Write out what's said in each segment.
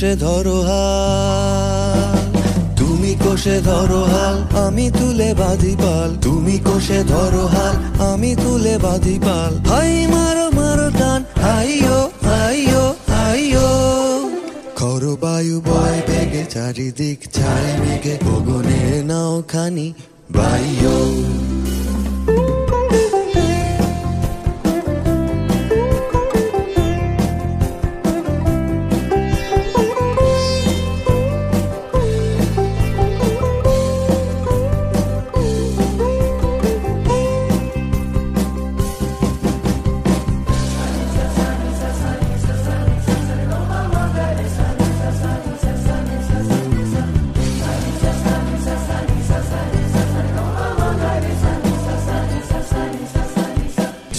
কোষে ধরো হাল, তুমি কোষে ধরো হাল, আমি তুলে বাঁধি পাল। তুমি কোষে ধরো হাল, আমি তুলে বাঁধি পাল। হাই মারো মারো টান, হাইয়ো হাইয়ো হাইয়ো। খর বায়ু বয় বেগে, চারিদিক ছায় মেঘে, গগনে নাও খানি বাইয়ো।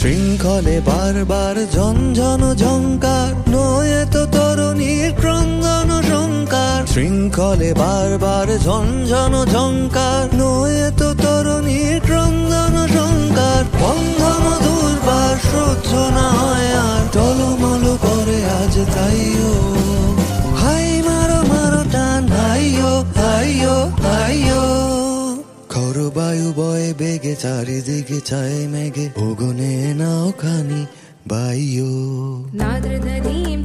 শৃঙ্খলে বারবার ঝনঝন ঝঙ্কার, নয় তো তরুণীর ক্রন্দন সংকার। শৃঙ্খলে বারবার ঝনঝন ঝঙ্কার, নয় তো তরুণীর ক্রন্দন সংকার। বন্ধন দুর্বার সহ্য না হয় আর, টলমল করে আজ তাইও। হাই মারো মারো টান, হাইয়ো হাইয়ো হাইয়ো। খর বায়ু বয় বেগে, চারিদিকে ছায় মেঘে, গগনে নাও খানি বাইয়ো। নাদ্র দদীম